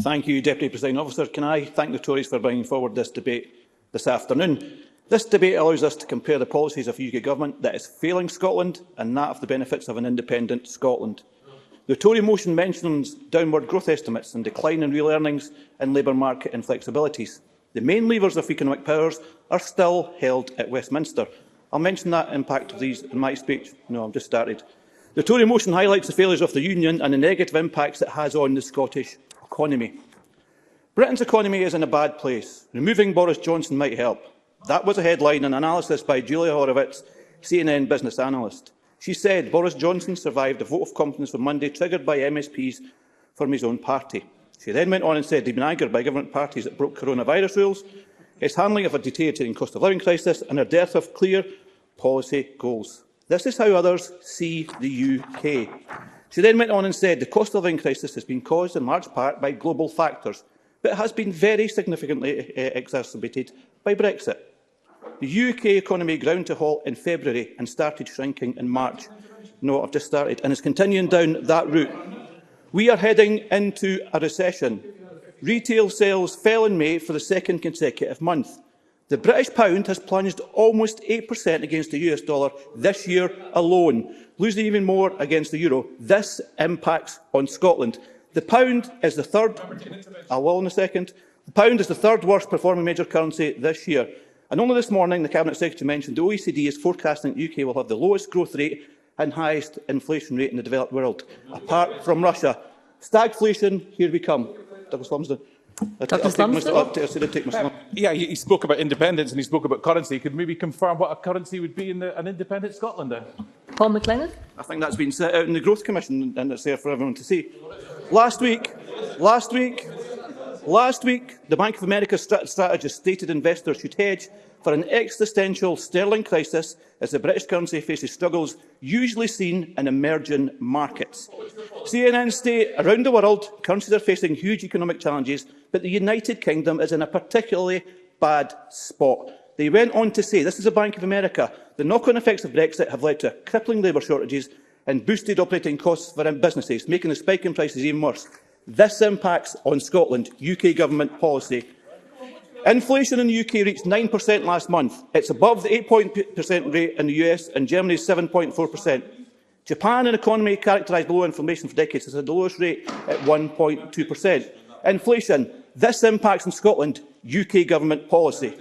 Thank you, Deputy Presiding Officer. Can I thank the Tories for bringing forward this debate this afternoon? This debate allows us to compare the policies of a UK Government that is failing Scotland and that of the benefits of an independent Scotland. The Tory motion mentions downward growth estimates and decline in real earnings and labour market inflexibilities. The main levers of economic powers are still held at Westminster. I'll mention that impact of these in my speech. No, I've just started. The Tory motion highlights the failures of the Union and the negative impacts it has on the Scottish economy. Britain's economy is in a bad place. Removing Boris Johnson might help. That was a headline and analysis by Julia Horowitz, CNN business analyst. She said Boris Johnson survived a vote of confidence on Monday triggered by MSPs from his own party. She then went on and said he'd been angered by government parties that broke coronavirus rules, his handling of a deteriorating cost of living crisis and a dearth of clear policy goals. This is how others see the UK. She then went on and said the cost of living crisis has been caused in large part by global factors, but it has been very significantly exacerbated by Brexit. The UK economy ground to a halt in February and started shrinking in March. No, I've just started, and is continuing down that route. We are heading into a recession. Retail sales fell in May for the second consecutive month. The British pound has plunged almost 8% against the US dollar this year alone, losing even more against the euro. This impacts on Scotland. The pound is the third. I will in a second. The pound is the third worst performing major currency this year. And only this morning, the Cabinet Secretary mentioned the OECD is forecasting the UK will have the lowest growth rate and highest inflation rate in the developed world, apart from Russia. Stagflation, here we come. Douglas Lumsden. He spoke about independence and he spoke about currency. Could maybe confirm what a currency would be in an independent Scotland then? Paul McLennon. I think that's been set out in the Growth Commission and it's there for everyone to see. Last week, the Bank of America strategist stated investors should hedge for an existential sterling crisis as the British currency faces struggles usually seen in emerging markets. CNN state around the world currencies are facing huge economic challenges, but the United Kingdom is in a particularly bad spot. They went on to say, this is the Bank of America, the knock-on effects of Brexit have led to crippling labour shortages and boosted operating costs for businesses, making the spike in prices even worse. This impacts on Scotland, UK Government policy. Inflation in the UK reached 9% last month. It's above the 8% rate in the US and Germany's 7.4%. Japan, an economy characterised below inflation for decades, has had the lowest rate at 1.2%. Inflation. This impacts on Scotland, UK Government policy.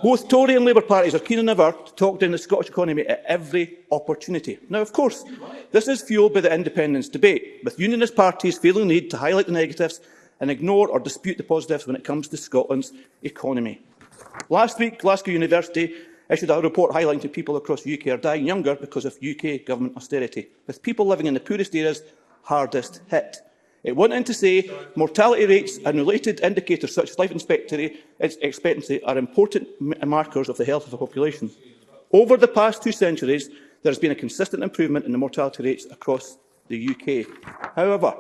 Both Tory and Labour parties are keener than ever to talk down the Scottish economy at every opportunity. Now, of course, this is fuelled by the independence debate, with unionist parties feeling the need to highlight the negatives and ignore or dispute the positives when it comes to Scotland's economy. Last week, Glasgow University issued a report highlighting people across the UK are dying younger because of UK government austerity, with people living in the poorest areas hardest hit. It went on to say mortality rates and related indicators such as life expectancy are important markers of the health of the population. Over the past 2 centuries, there has been a consistent improvement in the mortality rates across the UK. However,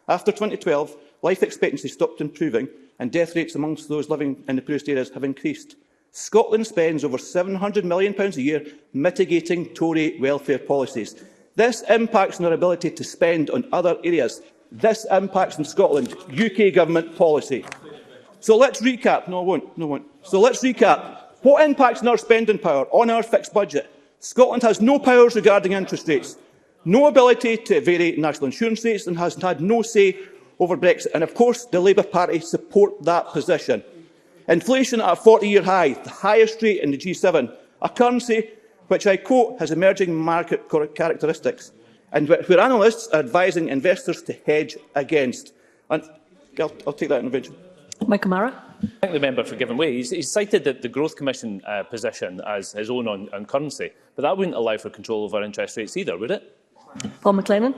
after 2012, life expectancy stopped improving and death rates amongst those living in the poorest areas have increased. Scotland spends over £700 million a year mitigating Tory welfare policies. This impacts on our ability to spend on other areas. This impacts on Scotland, UK Government policy. So let's recap. No, I won't. So let's recap. What impacts on our spending power, on our fixed budget? Scotland has no powers regarding interest rates, no ability to vary national insurance rates and has had no say over Brexit. And of course, the Labour Party support that position. Inflation at a 40-year high, the highest rate in the G7, a currency which, I quote, has emerging market characteristics, and where analysts are advising investors to hedge against. And I'll take that intervention. Michael Marra. I thank the member for giving way. He's cited the Growth Commission position as his own on currency, but that wouldn't allow for control over interest rates either, would it? Paul McLennon.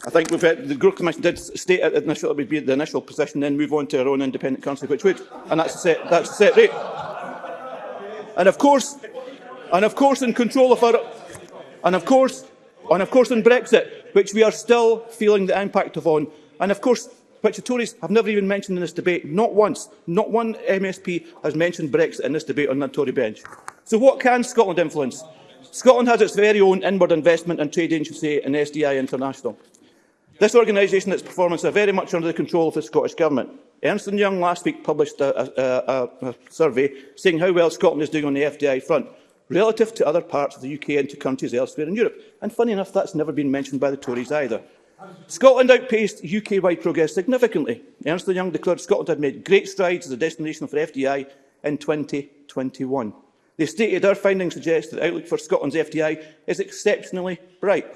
I think the Growth Commission did state it would be the initial position, then move on to our own independent currency, which would, and that's a set rate. And of course, in control of our, and of course, in Brexit, which we are still feeling the impact of on, and of course, which the Tories have never even mentioned in this debate. Not once. Not one MSP has mentioned Brexit in this debate on the Tory bench. So what can Scotland influence? Scotland has its very own inward investment and trade agency in SDI International. This organisation and its performance are very much under the control of the Scottish Government. Ernst & Young last week published a survey saying how well Scotland is doing on the FDI front, relative to other parts of the UK and to countries elsewhere in Europe. And funny enough, that's never been mentioned by the Tories either. Scotland outpaced UK-wide progress significantly. Ernst & Young declared Scotland had made great strides as a destination for FDI in 2021. They stated our findings suggest that the outlook for Scotland's FDI is exceptionally bright.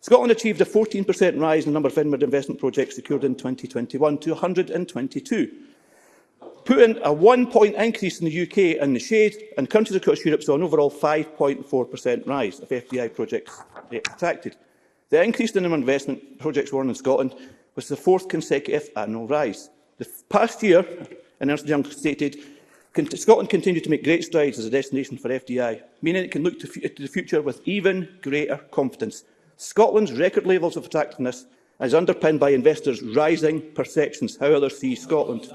Scotland achieved a 14% rise in the number of inward investment projects secured in 2021 to 122, putting a 1-point increase in the UK in the shade, and countries across Europe saw an overall 5.4% rise of FDI projects attracted. The increase in the investment projects won in Scotland was the 4th consecutive annual rise. The past year, and Ernst & Young stated, Scotland continued to make great strides as a destination for FDI, meaning it can look to the future with even greater confidence. Scotland's record levels of attractiveness is underpinned by investors' rising perceptions how others see Scotland.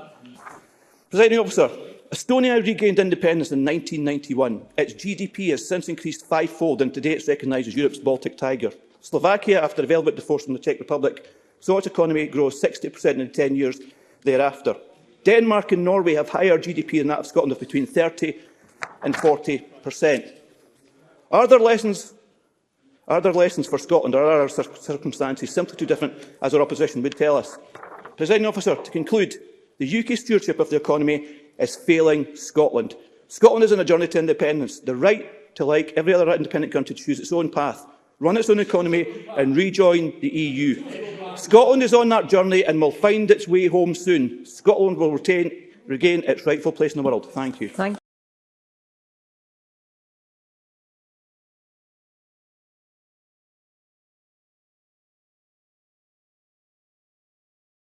Presiding Officer, Estonia regained independence in 1991. Its GDP has since increased fivefold and today it's recognised as Europe's Baltic tiger. Slovakia, after development divorce from the Czech Republic, saw its economy grow 60% in the 10 years thereafter. Denmark and Norway have higher GDP than that of Scotland of between 30% and 40%. Are there lessons for Scotland, or are our circumstances simply too different, as our opposition would tell us? Presiding Officer, to conclude, the UK stewardship of the economy is failing Scotland. Scotland is on a journey to independence. The right to, like every other independent country, to choose its own path, run its own economy and rejoin the EU. Scotland is on that journey and will find its way home soon. Scotland will regain its rightful place in the world. Thank you.